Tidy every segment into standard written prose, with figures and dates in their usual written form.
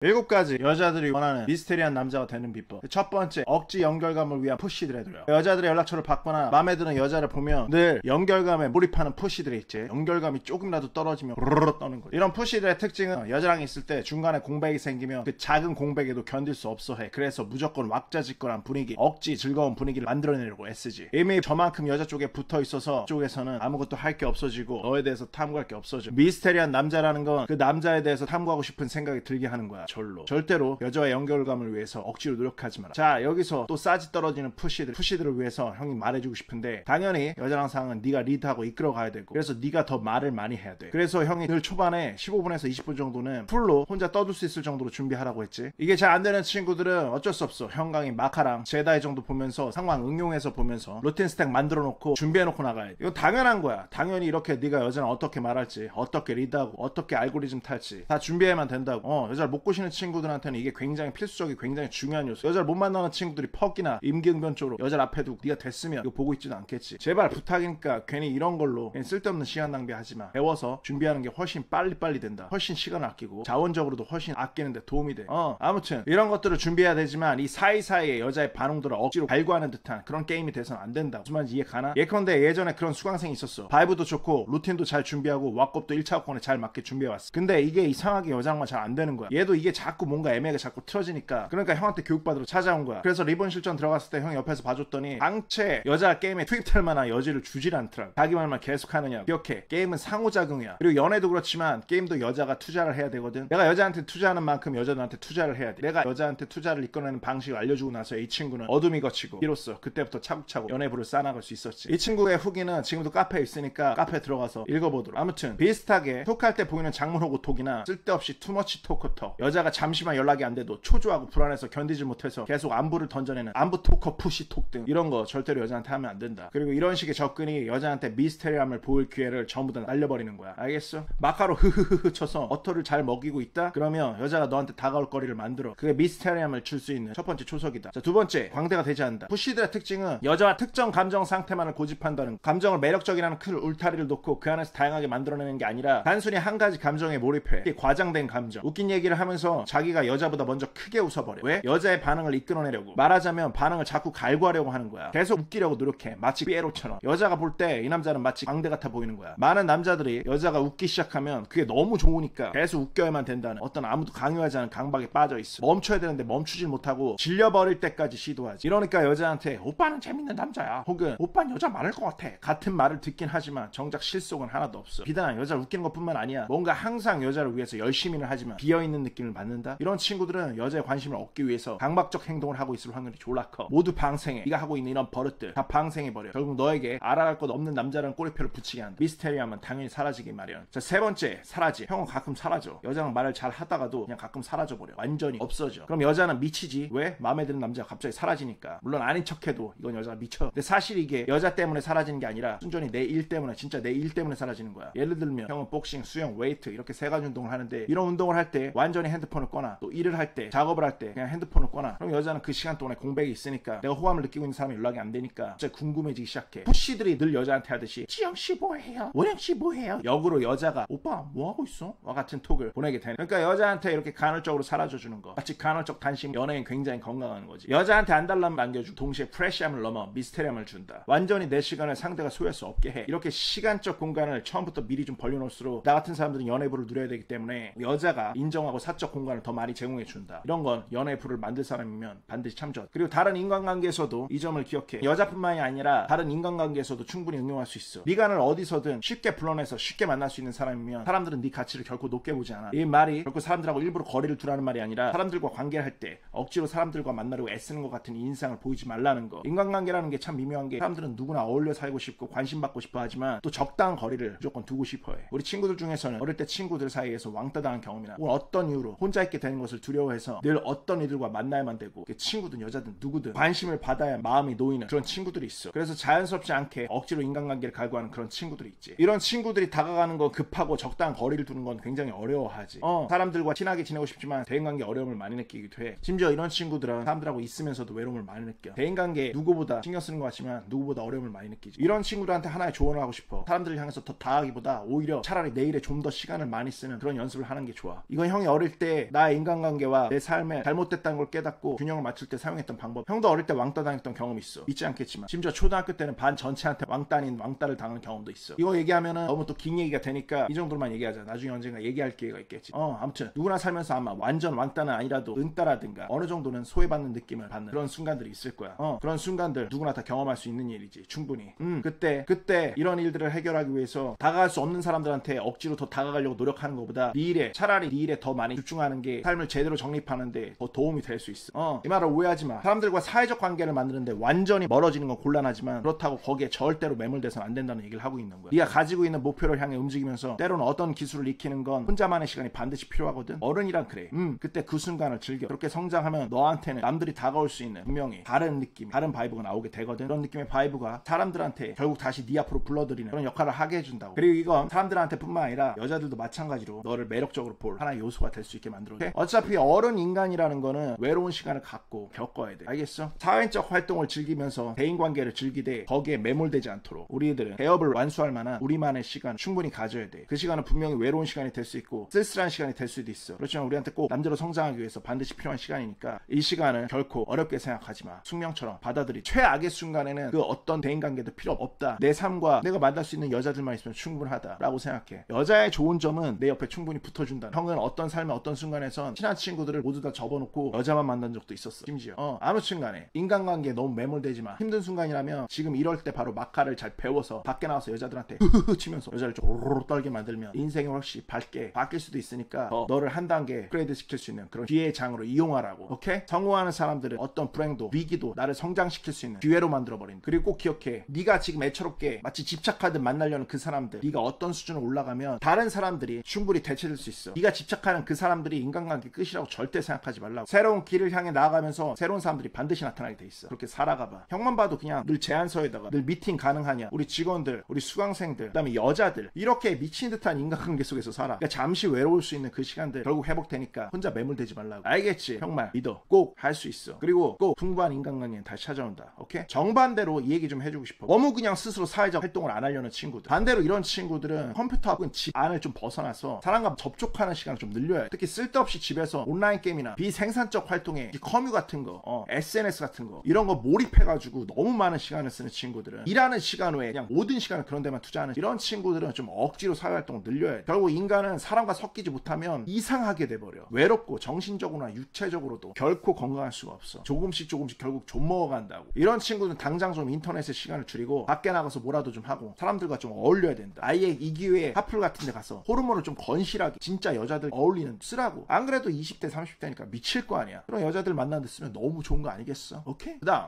7가지 여자들이 원하는 미스테리한 남자가 되는 비법. 첫 번째, 억지 연결감을 위한 푸시드레드요. 여자들의 연락처를 받거나 마음에 드는 여자를 보면 늘 연결감에 몰입하는 푸시들이 있지. 연결감이 조금이라도 떨어지면 르르르 떠는 거지. 이런 푸시들의 특징은 여자랑 있을 때 중간에 공백이 생기면 그 작은 공백에도 견딜 수 없어 해. 그래서 무조건 왁자지껄한 분위기, 억지 즐거운 분위기를 만들어내려고 애쓰지. 이미 저만큼 여자 쪽에 붙어 있어서 쪽에서는 아무것도 할 게 없어지고 너에 대해서 탐구할 게 없어져. 미스테리한 남자라는 건 그 남자에 대해서 탐구하고 싶은 생각이 들게 하는 거야. 절대로 여자와의 연결감을 위해서 억지로 노력하지 마라. 자, 여기서 또 싸지 떨어지는 푸시들을 위해서 형이 말해주고 싶은데, 당연히 여자랑 상은 네가 리드하고 이끌어 가야 되고, 그래서 네가 더 말을 많이 해야 돼. 그래서 형이 늘 초반에 15분에서 20분 정도는 풀로 혼자 떠들 수 있을 정도로 준비하라고 했지. 이게 잘 안 되는 친구들은 어쩔 수 없어. 형 강의 마카랑 제다이 정도 보면서 상황 응용해서 보면서 루틴 스택 만들어 놓고 준비해 놓고 나가야 돼. 이건 당연한 거야. 당연히 이렇게 네가 여자랑 어떻게 말할지, 어떻게 리드하고, 어떻게 알고리즘 탈지 다 준비해야만 된다고. 여자를 못 꼬시는 친구들한테는 이게 굉장히 필수적이 굉장히 중요한 요소. 여자를 못 만나는 친구들이 퍽이나 임기응변적으로 여자를 앞에 두고 네가 됐으면 이거 보고 있지도 않겠지. 제발 부탁이니까 괜히 이런 걸로 괜히 쓸데없는 시간 낭비하지 마. 배워서 준비하는 게 훨씬 빨리빨리 된다. 훨씬 시간을 아끼고 자원적으로도 훨씬 아끼는데 도움이 돼. 아무튼 이런 것들을 준비해야 되지만 이 사이사이에 여자의 반응들을 억지로 갈구하는 듯한 그런 게임이 돼서는 안 된다. 무슨 말인지 이해 가나? 예컨대 예전에 그런 수강생이 있었어. 바이브도 좋고 루틴도 잘 준비하고 왁업도 1차학번에 잘 맞게 준비해왔어. 근데 이게 이상하게 여장만 잘 안 되는 거야. 얘도 이게 자꾸 뭔가 애매하게 자꾸 틀어지니까, 그러니까 형한테 교육받으러 찾아온 거야. 그래서 리본 실전 들어갔을 때 형이 옆에서 봐줬더니 당최 여자 게임에 투입될 만한 여지를 주질 않더라고. 자기 말만 계속 하느냐. 기억해, 게임은 상호작용이야. 그리고 연애도 그렇지만 게임도 여자가 투자를 해야 되거든. 내가 여자한테 투자하는 만큼 여자도 나한테 투자를 해야 돼. 내가 여자한테 투자를 이끌어내는 방식을 알려주고 나서 이 친구는 어둠이 거치고 이로써 그때부터 차곡차곡 연애부를 쌓아나갈 수 있었지. 이 친구의 후기는 지금도 카페에 있으니까 카페 들어가서 읽어보도록. 아무튼 비슷하게 톡할 때 보이는 장문호구 톡이나 쓸데없이 투머치 토커톡, 여자가 잠시만 연락이 안 돼도 초조하고 불안해서 견디지 못해서 계속 안부를 던져내는 안부 토커 푸시 톡 등 이런 거 절대로 여자한테 하면 안 된다. 그리고 이런 식의 접근이 여자한테 미스테리함을 보일 기회를 전부 다 날려버리는 거야. 알겠어? 마카로 흐흐흐흐 쳐서 어터를 잘 먹이고 있다? 그러면 여자가 너한테 다가올 거리를 만들어. 그게 미스테리함을 줄 수 있는 첫 번째 초석이다. 자, 두 번째, 광대가 되지 않는다. 푸시들의 특징은 여자와 특정 감정 상태만을 고집한다는 거. 감정을 매력적이라는 큰 울타리를 놓고 그 안에서 다양하게 만들어내는 게 아니라 단순히 한 가지 감정에 몰입해. 이게 과장된 감정. 웃긴 얘기를 하면서 자기가 여자보다 먼저 크게 웃어버려. 왜? 여자의 반응을 이끌어내려고. 말하자면 반응을 자꾸 갈구하려고 하는 거야. 계속 웃기려고 노력해. 마치 삐에로처럼. 여자가 볼 때 이 남자는 마치 광대 같아 보이는 거야. 많은 남자들이 여자가 웃기 시작하면 그게 너무 좋으니까 계속 웃겨야만 된다는 어떤 아무도 강요하지 않은 강박에 빠져있어. 멈춰야 되는데 멈추질 못하고 질려버릴 때까지 시도하지. 이러니까 여자한테 오빠는 재밌는 남자야, 혹은 오빠는 여자 많을 것 같아 같은 말을 듣긴 하지만 정작 실속은 하나도 없어. 비단 여자를 웃기는 것뿐만 아니야, 뭔가 항상 여자를 위해서 열심히는 하지만 비어있는 느낌을 받는다. 이런 친구들은 여자의 관심을 얻기 위해서 강박적 행동을 하고 있을 확률이 졸라 커. 모두 방생해. 네가 하고 있는 이런 버릇들 다 방생해버려. 결국 너에게 알아갈 것 없는 남자라는 꼬리표를 붙이게 한다. 미스테리함은 당연히 사라지기 마련. 자, 세 번째, 사라지. 형은 가끔 사라져. 여자랑 말을 잘 하다가도 그냥 가끔 사라져버려. 완전히 없어져. 그럼 여자는 미치지. 왜? 마음에 드는 남자가 갑자기 사라지니까. 물론 아닌 척해도 이건 여자가 미쳐. 근데 사실 이게 여자 때문에 사라지는 게 아니라 순전히 내 일 때문에, 진짜 내 일 때문에 사라지는 거야. 예를 들면 형은 복싱, 수영, 웨이트 이렇게 세 가지 운동을 하는데, 이런 운동을 할 때 완전히 핸드폰을 꺼놔. 또 일을 할 때, 작업을 할 때 그냥 핸드폰을 꺼놔. 그럼 여자는 그 시간 동안에 공백이 있으니까, 내가 호감을 느끼고 있는 사람이 연락이 안 되니까 진짜 궁금해지기 시작해. 푸시들이 늘 여자한테 하듯이 지영씨 뭐해요? 원영씨 뭐해요? 역으로 여자가 오빠 뭐하고 있어? 와 같은 톡을 보내게 되는. 그러니까 여자한테 이렇게 간헐적으로 사라져주는 거, 마치 간헐적 단심. 연예인 굉장히 건강한 거지. 여자한테 안달남 남겨주고 동시에 프레시함을 넘어 미스테리함을 준다. 완전히 내 시간을 상대가 소유할 수 없게 해. 이렇게 시간적 공간을 처음부터 미리 좀 벌려놓을수록 나 같은 사람들은 연애부를 누려야 되기 때문에 여자가 인정하고 사적 공간을 더 많이 제공해준다. 이런 건 연애부를 만들 사람이면 반드시 참조. 그리고 다른 인간관계에서도 이 점을 기억해. 여자뿐만이 아니라 다른 인간관계에서도 충분히 응용할 수 있어. 네가를 어디서든 쉽게 불러내서 쉽게 만날 수 있는 사람이면 사람들은 네 가치를 결코 높게 보지 않아. 이 말이 결코 사람들하고 일부러 거리를 두라는 말이 아니라, 사람들과 관계를 할 때 억지로 사람들과 만나려고 애쓰는 것 같은 인상을 보이지 말라는 거. 인간관계라는 게 참 미묘한 게, 사람들은 누구나 어울려 살고 싶고 관심 받고 싶어 하지만 또 적당한 거리를 무조건 두고 싶어 해. 우리 친구들 중에서는 어릴 때 친구들 사이에서 왕따 당한 경험이나 혹은 어떤 이유로 혼자 있게 되는 것을 두려워해서 늘 어떤 이들과 만나야만 되고, 친구든 여자든 누구든 관심을 받아야 마음이 놓이는 그런 친구들이 있어. 그래서 자연스럽지 않게 억지로 인간관계를 갈구하는 그런 친구들이 있지. 이런 친구들이 다가가는 건 급하고 적당한 거리를 두는 건 굉장히 어려워하지. 사람들과 친하게 지내고 싶지만 대인관계 어려움을 많이 느끼기도 해. 심지어 이런 친구들은 사람들하고 있으면서도 외로움을 많이 느껴. 대인관계 누구보다 신경 쓰는 것 같지만 누구보다 어려움을 많이 느끼지. 이런 친구들한테 하나의 조언을 하고 싶어. 사람들을 향해서 더 다하기보다 오히려 차라리 내일에 좀 더 시간을 많이 쓰는 그런 연습을 하는 게 좋아. 이건 형이 어릴 때 때 나의 인간관계와 내 삶에 잘못됐다는 걸 깨닫고 균형을 맞출 때 사용했던 방법. 형도 어릴 때 왕따 당했던 경험이 있어. 믿지 않겠지만 심지어 초등학교 때는 반 전체한테 왕따를 당한 경험도 있어. 이거 얘기하면은 너무 또 긴 얘기가 되니까 이 정도로만 얘기하자. 나중에 언젠가 얘기할 기회가 있겠지. 아무튼 누구나 살면서 아마 완전 왕따는 아니라도 은따라든가 어느 정도는 소외받는 느낌을 받는 그런 순간들이 있을 거야. 그런 순간들 누구나 다 경험할 수 있는 일이지. 충분히. 그때 이런 일들을 해결하기 위해서 다가갈 수 없는 사람들한테 억지로 더 다가가려고 노력하는 것보다 차라리 네 일에 더 많이 집중하는 게 삶을 제대로 정립하는데 더 도움이 될 수 있어. 이 말을 오해하지 마. 사람들과 사회적 관계를 만드는데 완전히 멀어지는 건 곤란하지만 그렇다고 거기에 절대로 매몰돼서는 안 된다는 얘기를 하고 있는 거야. 네가 가지고 있는 목표를 향해 움직이면서 때로는 어떤 기술을 익히는 건 혼자만의 시간이 반드시 필요하거든. 어른이란 그래. 그때 그 순간을 즐겨. 그렇게 성장하면 너한테는 남들이 다가올 수 있는 분명히 다른 느낌, 다른 바이브가 나오게 되거든. 그런 느낌의 바이브가 사람들한테 결국 다시 네 앞으로 불러들이는 그런 역할을 하게 해준다고. 그리고 이건 사람들한테 뿐만 아니라 여자들도 마찬가지로 너를 매력적으로 볼 하나의 요소가 될 수 있게 만들어줘. 어차피 어른 인간이라는 거는 외로운 시간을 갖고 겪어야 돼. 알겠어? 사회적 활동을 즐기면서 대인관계를 즐기되 거기에 매몰되지 않도록 우리들은 개업을 완수할 만한 우리만의 시간 충분히 가져야 돼. 그 시간은 분명히 외로운 시간이 될 수 있고 쓸쓸한 시간이 될 수도 있어. 그렇지만 우리한테 꼭 남자로 성장하기 위해서 반드시 필요한 시간이니까 이 시간을 결코 어렵게 생각하지 마. 숙명처럼 받아들이. 최악의 순간에는 그 어떤 대인관계도 필요 없다. 내 삶과 내가 만날 수 있는 여자들만 있으면 충분하다 라고 생각해. 여자의 좋은 점은 내 옆에 충분히 붙어준다. 형은 어떤 삶의 어떤 순간에선 친한 친구들을 모두 다 접어놓고 여자만 만난 적도 있었어. 심지어 아무튼 간에 인간관계에 너무 매몰되지 마. 힘든 순간이라면 지금 이럴 때 바로 마카를 잘 배워서 밖에 나와서 여자들한테 흐흐흐 치면서 여자를 좀 오르르 떨게 만들면 인생이 훨씬 밝게 바뀔 수도 있으니까 너를 한 단계 업그레이드 시킬 수 있는 그런 기회의 장으로 이용하라고. 오케이? 성공하는 사람들은 어떤 불행도 위기도 나를 성장시킬 수 있는 기회로 만들어버린다. 그리고 꼭 기억해. 네가 지금 애처롭게 마치 집착하듯 만나려는 그 사람들, 네가 어떤 수준으로 올라가면 다른 사람들이 충분히 대체될 수 있어. 네가 집착하는 그 사람들이 인간관계 끝이라고 절대 생각하지 말라고. 새로운 길을 향해 나아가면서 새로운 사람들이 반드시 나타나게 돼 있어. 그렇게 살아가봐. 형만 봐도 그냥 늘 제안서에다가 늘 미팅 가능하냐, 우리 직원들, 우리 수강생들, 그 다음에 여자들, 이렇게 미친 듯한 인간관계 속에서 살아. 그러니까 잠시 외로울 수 있는 그 시간들 결국 회복되니까 혼자 매몰되지 말라고. 알겠지? 형말 믿어. 꼭 할 수 있어. 그리고 꼭 풍부한 인간관계는 다시 찾아온다. 오케이? 정반대로 이 얘기 좀 해주고 싶어. 너무 그냥 스스로 사회적 활동을 안 하려는 친구들, 반대로 이런 친구들은 컴퓨터 혹은 집 안을 좀 벗어나서 사람과 접촉하는 시간을 좀 늘려야 해. 특히 쓸데없이 집에서 온라인 게임이나 비생산적 활동에 커뮤 같은 거, SNS 같은 거 이런 거 몰입해가지고 너무 많은 시간을 쓰는 친구들은 일하는 시간 외에 그냥 모든 시간을 그런 데만 투자하는 이런 친구들은 좀 억지로 사회활동을 늘려야 해. 결국 인간은 사람과 섞이지 못하면 이상하게 돼버려. 외롭고 정신적으로나 육체적으로도 결코 건강할 수가 없어. 조금씩 결국 좀 먹어간다고. 이런 친구는 당장 좀 인터넷에 시간을 줄이고 밖에 나가서 뭐라도 좀 하고 사람들과 좀 어울려야 된다. 아예 이 기회에 하플 같은 데 가서 호르몬을 좀 건실하게 진짜 여자들 어울리는 쓰라고. 안 그래도 20대 30대니까 미칠 거 아니야. 그런 여자들 만나는 데 쓰면 너무 좋은 거 아니겠어? 오케이? 그다음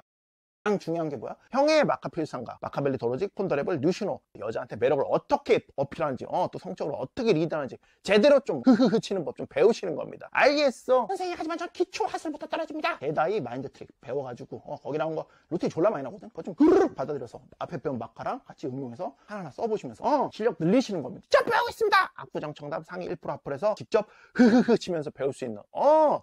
가장 중요한 게 뭐야? 형의 마카필상가, 마카벨리 도로직, 폰더레블, 뉴시노. 여자한테 매력을 어떻게 어필하는지, 또 성적으로 어떻게 리드하는지 제대로 좀 흐흐흐 치는 법 좀 배우시는 겁니다. 알겠어? 선생님, 하지만 저 기초 하슬부터 떨어집니다. 대다이 마인드 트릭 배워가지고 거기 나온 거 루틴 졸라 많이 나거든. 그거 좀 흐르륵 받아들여서 앞에 배운 마카랑 같이 응용해서 하나하나 써보시면서 실력 늘리시는 겁니다. 직접 배우고 있습니다. 압구정 청담 상위 1% 앞플에서 직접 흐흐흐 치면서 배울 수 있는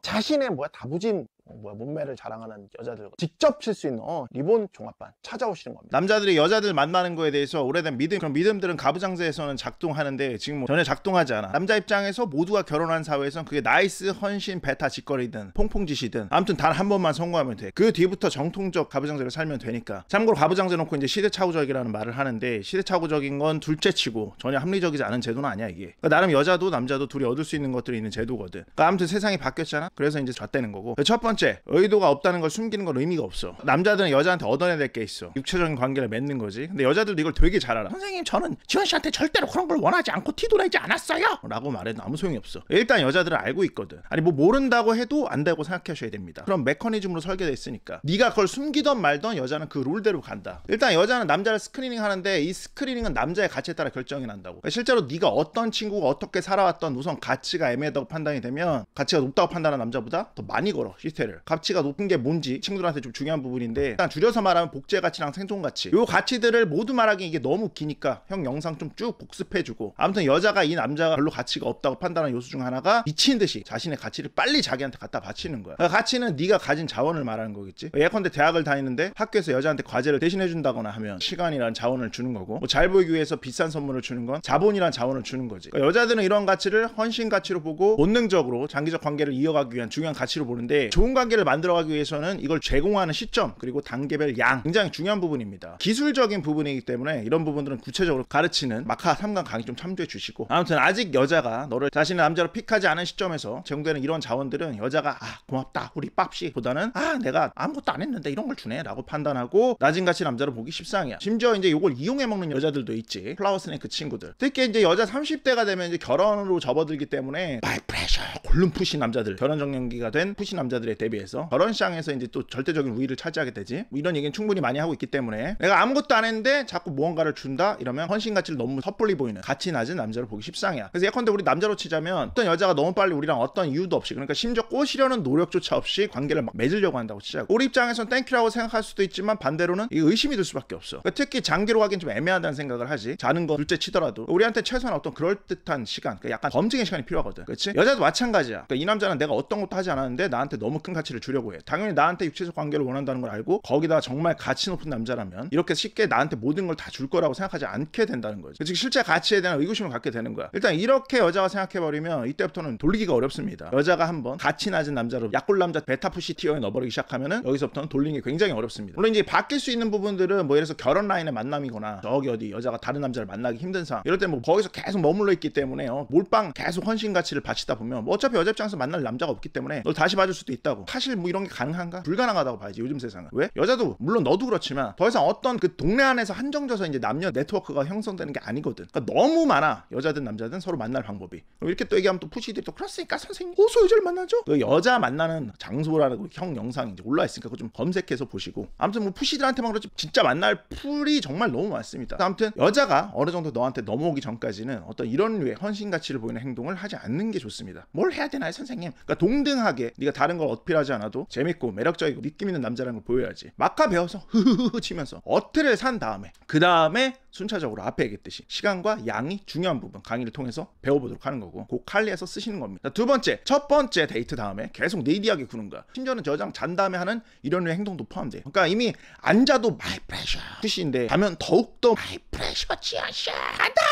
자신의 다부진 몸매를 자랑하는 여자들과 직접 칠 수 있는 리본 종합반 찾아오시는 겁니다. 남자들이 여자들 만나는 거에 대해서 오래된 믿음, 그런 믿음들은 가부장제에서는 작동하는데 지금 전혀 작동하지 않아. 남자 입장에서 모두가 결혼한 사회에선 그게 나이스, 헌신, 베타, 짓거리든 퐁퐁짓이든 아무튼 단 한 번만 성공하면 돼. 그 뒤부터 정통적 가부장제로 살면 되니까. 참고로 가부장제 놓고 이제 시대착오적이라는 말을 하는데 시대착오적인 건 둘째치고 전혀 합리적이지 않은 제도는 아니야 이게. 그러니까 나름 여자도 남자도 둘이 얻을 수 있는 것들이 있는 제도거든. 그러니까 아무튼 세상이 바뀌었잖아. 그래서 이제 잣대는 거고. 첫 번째, 의도가 없다는 걸 숨기는 건 의미가 없어. 남자들은 여자한테 얻어내야 될 게 있어. 육체적인 관계를 맺는 거지. 근데 여자들도 이걸 되게 잘 알아. 선생님, 저는 지원 씨한테 절대로 그런 걸 원하지 않고 티도 내지 않았어요 라고 말해도 아무 소용이 없어. 일단 여자들은 알고 있거든. 아니 모른다고 해도 안다고 생각하셔야 됩니다. 그럼 메커니즘으로 설계돼 있으니까. 네가 그걸 숨기던 말던 여자는 그 룰대로 간다. 일단 여자는 남자를 스크리닝 하는데 이 스크리닝은 남자의 가치에 따라 결정이 난다고. 그러니까 실제로 네가 어떤 친구가 어떻게 살아왔던 우선 가치가 애매하다고 판단이 되면 가치가 높다고 판단하는 남자보다 더 많이 걸어 시스템 자체를, 가치가 높은 게 뭔지 친구들한테 좀 중요한 부분인데, 일단 줄여서 말하면 복제 가치랑 생존 가치, 요 가치들을 모두 말하기 이게 너무 기니까 형 영상 좀 쭉 복습해주고, 아무튼 여자가 이 남자가 별로 가치가 없다고 판단하는 요소 중 하나가 미친 듯이 자신의 가치를 빨리 자기한테 갖다 바치는 거야. 그러니까 가치는 네가 가진 자원을 말하는 거겠지. 예컨대 대학을 다니는데 학교에서 여자한테 과제를 대신해준다거나 하면 시간이란 자원을 주는 거고, 뭐 잘 보이기 위해서 비싼 선물을 주는 건 자본이란 자원을 주는 거지. 그러니까 여자들은 이런 가치를 헌신 가치로 보고 본능적으로 장기적 관계를 이어가기 위한 중요한 가치로 보는데, 좋은 관계를 만들어가기 위해서는 이걸 제공하는 시점 그리고 단계별 양 굉장히 중요한 부분입니다. 기술적인 부분이기 때문에 이런 부분들은 구체적으로 가르치는 마카 3강 강의 좀 참조해 주시고, 아무튼 아직 여자가 너를 자신의 남자로 픽하지 않은 시점에서 제공되는 이런 자원들은 여자가 고맙다 우리 pap씨 보다는 내가 아무것도 안 했는데 이런 걸 주네 라고 판단하고 낮은 가치 남자로 보기 십상이야. 심지어 이제 이걸 이용해 먹는 여자들도 있지. 플라워 스네이크 친구들. 특히 이제 여자 30대가 되면 이제 결혼으로 접어들기 때문에 바이 프레셔 골룸 푸시 남자들, 결혼 정년기가 된 푸시 남자들에 대비해서 결혼 시장에서 이제 또 절대적인 우위를 차지하게 되지. 뭐 이런 얘기는 충분히 많이 하고 있기 때문에 내가 아무것도 안 했는데 자꾸 무언가를 준다 이러면 헌신 가치를 너무 섣불리 보이는 가치 낮은 남자로 보기 십상이야. 그래서 예컨대 우리 남자로 치자면 어떤 여자가 너무 빨리 우리랑 어떤 이유도 없이, 그러니까 심지어 꼬시려는 노력조차 없이 관계를 막 맺으려고 한다고 치자고. 우리 입장에서는 땡큐라고 생각할 수도 있지만 반대로는 이게 의심이 들 수밖에 없어. 그러니까 특히 장기로 하기엔 좀 애매하다는 생각을 하지. 자는 거 둘째 치더라도 우리한테 최소한 어떤 그럴듯한 시간, 그러니까 약간 검증의 시간이 필요하거든. 그렇지? 여자도 마찬가지야. 그러니까 이 남자는 내가 어떤 것도 하지 않았는데 나한테 너무 큰 가치를 주려고 해. 당연히 나한테 육체적 관계를 원한다는 걸 알고 거기다 정말 가치 높은 남자라면 이렇게 쉽게 나한테 모든 걸 다 줄 거라고 생각하지 않게 된다는 거지. 즉 실제 가치에 대한 의구심을 갖게 되는 거야. 일단 이렇게 여자가 생각해버리면 이때부터는 돌리기가 어렵습니다. 여자가 한번 가치 낮은 남자로 약골 남자 베타푸시 티어에 넣어버리기 시작하면은 여기서부터는 돌리는 게 굉장히 어렵습니다. 물론 이제 바뀔 수 있는 부분들은 뭐 예를 들어서 결혼 라인의 만남이거나 저기 어디 여자가 다른 남자를 만나기 힘든 상황, 이럴 때 뭐 거기서 계속 머물러 있기 때문에 몰빵 계속 헌신 가치를 바치다 보면 뭐 어차피 여자 입장에서 만날 남자가 없기 때문에 널 다시 봐줄 수도 있다고. 사실 뭐 이런 게 가능한가? 불가능하다고 봐야지 요즘 세상은. 왜? 여자도 물론 너도 그렇지만 더 이상 어떤 그 동네 안에서 한정져서 이제 남녀 네트워크가 형성되는 게 아니거든. 그러니까 너무 많아. 여자든 남자든 서로 만날 방법이. 이렇게 또 얘기하면 또 푸시들이 또 그렇으니까 선생님 어서 여자를 만나죠? 그 여자 만나는 장소라는 형 영상이 이제 올라 있으니까 그거 좀 검색해서 보시고. 아무튼 뭐 푸시들한테만 그렇지 진짜 만날 풀이 정말 너무 많습니다. 아무튼 여자가 어느 정도 너한테 넘어오기 전까지는 어떤 이런 류의 헌신 가치를 보이는 행동을 하지 않는 게 좋습니다. 뭘 해야 되나요 선생님? 그러니까 동등하게 네가 다른 걸 어필하지 않아도 재밌고 매력적이고 느낌 있는 남자라는 걸 보여야지. 마카 배워서 흐흐흐 치면서 어트를 산 다음에 그 다음에 순차적으로 앞에 얘기했듯이 시간과 양이 중요한 부분 강의를 통해서 배워보도록 하는 거고, 그 칼리에서 쓰시는 겁니다. 두 번째, 첫 번째 데이트 다음에 계속 네이디하게 구는 거야. 심지어는 여자랑 잔 다음에 하는 이런 류의 행동도 포함돼. 그러니까 이미 앉아도 마이 프레셔 푸시인데 가면 더욱더 마이 프레셔 지아샤 간다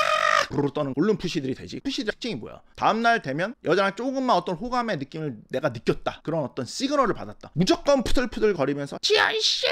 부르르 떠는 골룸 푸시들이 되지. 푸시들 특징이 뭐야? 다음날 되면 여자랑 조금만 어떤 호감의 느낌을 내가 느꼈다, 그런 어떤 시그널을 받았다, 무조건 푸들푸들 거리면서 지연씨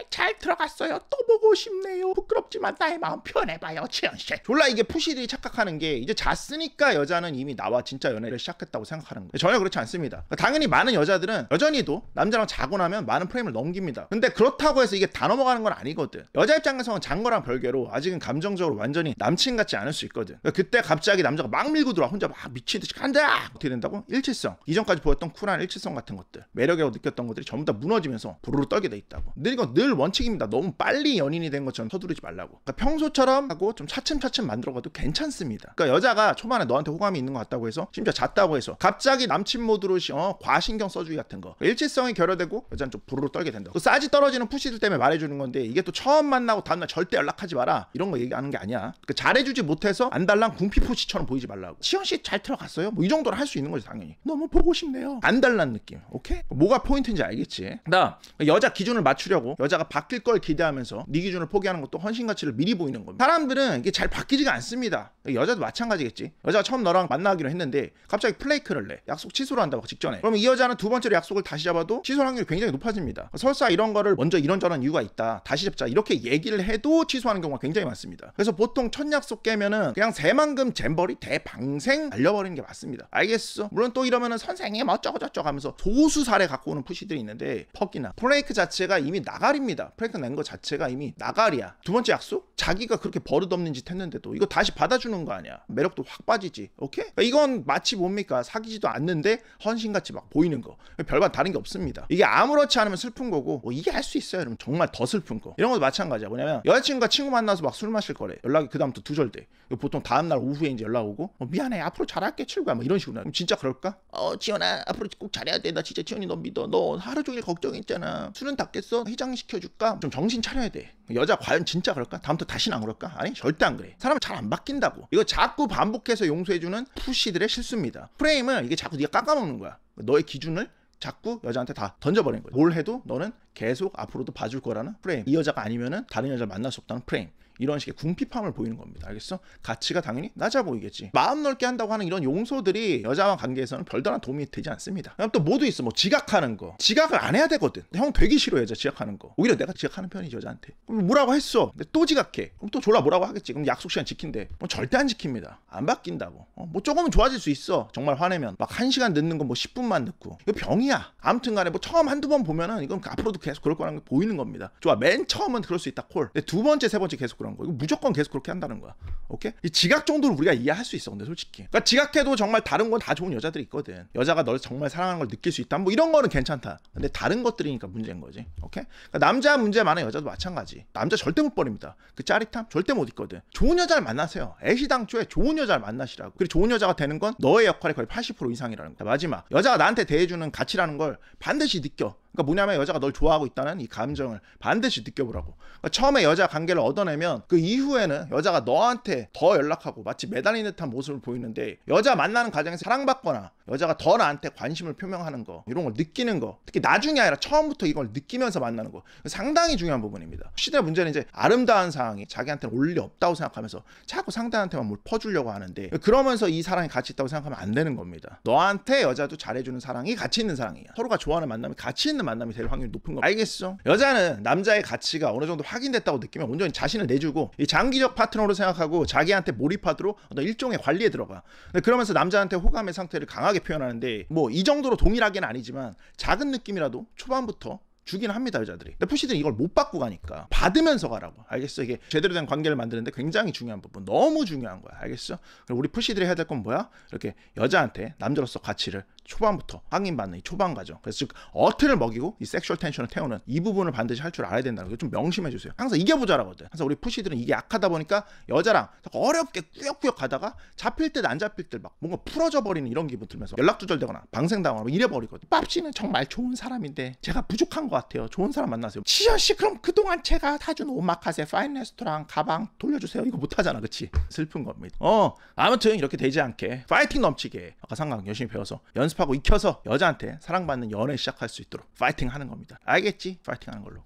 잘 들어갔어요, 또 보고 싶네요, 부끄럽지만 나의 마음 표현해봐요 지연씨. 졸라 이게 푸시들이 착각하는 게 이제 잤으니까 여자는 이미 나와 진짜 연애를 시작했다고 생각하는 거예요. 전혀 그렇지 않습니다. 당연히 많은 여자들은 여전히도 남자랑 자고 나면 많은 프레임을 넘깁니다. 근데 그렇다고 해서 이게 다 넘어가는 건 아니거든. 여자 입장에서는 잔 거랑 별개로 아직은 감정적으로 완전히 남친 같지 않을 수 있거든. 그때 갑자기 남자가 막 밀고 들어와 혼자 막 미친듯이 간다! 어떻게 된다고? 일치성. 이전까지 보였던 쿨한 일치성 같은 것들, 매력이라고 느꼈던 것들이 전부 다 무너지면서 부르르 떨게 돼 있다고. 근데 이건 늘 원칙입니다. 너무 빨리 연인이 된 것처럼 서두르지 말라고. 그러니까 평소처럼 하고 좀 차츰차츰 만들어가도 괜찮습니다. 그러니까 여자가 초반에 너한테 호감이 있는 것 같다고 해서, 심지어 잤다고 해서 갑자기 남친 모드로 과신경 써주기 같은 거, 일치성이 결여되고 여자는 좀 부르르 떨게 된다고. 싸지 떨어지는 푸시들 때문에 말해주는 건데, 이게 또 처음 만나고 다음날 절대 연락하지 마라 이런 거 얘기하는 게 아니야. 그러니까 잘해주지 못해서 안달난 궁피푸시처럼 보이지 말라고. 시연씨 잘 들어갔어요? 뭐 이 정도는 할 수 있는 거지 당연히. 너무 보고 싶네요. 안달난 느낌. 오케이? 뭐가 포인트인지 알겠지? 그다음 여자 기준을 맞추려고 여자가 바뀔 걸 기대하면서 네 기준을 포기하는 것도 헌신 가치를 미리 보이는 겁니다. 사람들은 이게 잘 바뀌지가 않습니다. 여자도 마찬가지겠지. 여자가 처음 너랑 만나기로 했는데 갑자기 플레이크를 내. 약속 취소를 한다고 직전에. 그러면 이 여자는 두 번째로 약속을 다시 잡아도 취소할 확률이 굉장히 높아집니다. 설사 이런 거를 먼저 이런저런 이유가 있다, 다시 잡자 이렇게 얘기를 해도 취소하는 경우가 굉장히 많습니다. 그래서 보통 첫 약속 깨면은 그냥 새만금 잼버리 대방생 날려버리는 게 맞습니다. 알겠어? 물론 또 이러면은 선생님 어쩌고 저쩌고 하면서 소수 사례 갖고 오는 푸시들이 있는데, 퍽이나 플레이크 자체가 이미 나가리입니다. 냅니다. 프랭크 낸 거 자체가 이미 나가리야. 두 번째 약속? 자기가 그렇게 버릇없는 짓 했는데도 이거 다시 받아주는 거 아니야. 매력도 확 빠지지. 오케이? 그러니까 이건 마치 뭡니까? 사귀지도 않는데 헌신같이 막 보이는 거. 별반 다른 게 없습니다. 이게 아무렇지 않으면 슬픈 거고 뭐 이게 할 수 있어요. 그러면 정말 더 슬픈 거. 이런 것도 마찬가지야. 뭐냐면 여자친구가 친구 만나서 막 술 마실 거래. 연락이 그 다음부터 두절돼. 보통 다음날 오후에 이제 연락 오고 미안해 앞으로 잘할게 친구야 뭐 이런 식으로. 그럼 진짜 그럴까? 지연아 앞으로 꼭 잘해야 돼. 나 진짜 지연이 너 믿어. 너 하루 종일 걱정했잖아. 술은 닦겠어? 해장시켜줄까? 좀 정신 차려야 돼. 여자 과연 진짜 그럴까? 다음부터 다시는 안 그럴까? 아니 절대 안 그래. 사람은 잘 안 바뀐다고. 이거 자꾸 반복해서 용서해주는 푸시들의 실수입니다. 프레임을 이게 자꾸 네가 깎아먹는 거야. 너의 기준을 자꾸 여자한테 다 던져버리는 거야. 뭘 해도 너는 계속 앞으로도 봐줄 거라는 프레임. 이 여자가 아니면은 다른 여자를 만날 수 없다는 프레임. 이런 식의 궁핍함을 보이는 겁니다. 알겠어? 가치가 당연히 낮아 보이겠지. 마음 넓게 한다고 하는 이런 용서들이 여자와 관계에서는 별다른 도움이 되지 않습니다. 그럼 또 뭐도 있어. 뭐 지각하는 거. 지각을 안 해야 되거든. 형 되게 싫어 여자 지각하는 거. 오히려 내가 지각하는 편이지 여자한테. 그럼 뭐라고 했어. 근데 또 지각해. 그럼 또 졸라 뭐라고 하겠지. 그럼 약속 시간 지킨대. 뭐 절대 안 지킵니다. 안 바뀐다고. 뭐 조금은 좋아질 수 있어. 정말 화내면. 막 1시간 늦는 건 뭐 10분만 늦고. 이거 병이야. 아무튼 간에 뭐 처음 한두 번 보면은 이건 앞으로도 계속 그럴 거라는 게 보이는 겁니다. 좋아. 맨 처음은 그럴 수 있다. 콜. 근데 두 번째, 세 번째 계속 그런 거. 이거 무조건 계속 그렇게 한다는 거야. 오케이? 이 지각 정도로 우리가 이해할 수 있어. 근데 솔직히. 그러니까 지각해도 정말 다른 건 다 좋은 여자들이 있거든. 여자가 널 정말 사랑하는 걸 느낄 수 있다. 뭐 이런 거는 괜찮다. 근데 다른 것들이니까 문제인 거지. 오케이? 그러니까 남자 문제 많은 여자도 마찬가지. 남자 절대 못 버립니다. 그 짜릿함 절대 못 있거든. 좋은 여자를 만나세요. 애시당초에 좋은 여자를 만나시라고. 그리고 좋은 여자가 되는 건 너의 역할의 거의 80% 이상이라는 거야. 마지막. 여자가 나한테 대해주는 가치라는 걸 반드시 느껴. 그러니까 뭐냐면 여자가 널 좋아하고 있다는 이 감정을 반드시 느껴보라고. 그러니까 처음에 여자 관계를 얻어내면 그 이후에는 여자가 너한테 더 연락하고 마치 매달리는 듯한 모습을 보이는데 여자 만나는 과정에서 사랑받거나 여자가 더 나한테 관심을 표명하는 거 이런 걸 느끼는 거 특히 나중이 아니라 처음부터 이걸 느끼면서 만나는 거 상당히 중요한 부분입니다. 시대의 문제는 이제 아름다운 상황이 자기한테는 올 일이 없다고 생각하면서 자꾸 상대한테만 뭘 퍼주려고 하는데 그러면서 이 사랑이 가치 있다고 생각하면 안 되는 겁니다. 너한테 여자도 잘해주는 사랑이 가치 있는 사랑이야. 서로가 좋아하는 만남이 가치 있는 만남이 될 확률이 높은 거 알겠어? 여자는 남자의 가치가 어느 정도 확인됐다고 느끼면 온전히 자신을 내주고 이 장기적 파트너로 생각하고 자기한테 몰입하도록 어떤 일종의 관리에 들어가. 그러면서 남자한테 호감의 상태를 강하게 표현하는데 뭐 이 정도로 동일하게는 아니지만 작은 느낌이라도 초반부터 주긴 합니다 여자들이. 근데 푸시들이 이걸 못 받고 가니까 받으면서 가라고. 알겠어? 이게 제대로 된 관계를 만드는데 굉장히 중요한 부분, 너무 중요한 거야. 알겠어? 그럼 우리 푸시들이 해야 될 건 뭐야? 이렇게 여자한테 남자로서 가치를 초반부터 확인받는 이 초반 과정. 그래서 즉 어트를 먹이고 이 섹슈얼 텐션을 태우는 이 부분을 반드시 할 줄 알아야 된다는 거 좀 명심해 주세요. 항상 이게 모자라거든. 항상 우리 푸시들은 이게 약하다 보니까 여자랑 어렵게 꾸역꾸역 가다가 잡힐 듯 안 잡힐 듯 막 뭔가 풀어져 버리는 이런 기분 들면서 연락 두절되거나 방생당하거나 이래 버리거든. pap씨는 정말 좋은 사람인데 제가 부족한 것 같아요. 좋은 사람 만나세요. 지연씨 그럼 그동안 제가 사준 오마카세 파인 레스토랑 가방 돌려주세요. 이거 못하잖아. 그치? 슬픈 겁니다. 아무튼 이렇게 되지 않게 파이팅 넘치게 아까 상강 열심히 배워서 연습하고 익혀서 여자한테 사랑받는 연애 시작할 수 있도록 파이팅 하는 겁니다. 알겠지? 파이팅 하는 걸로.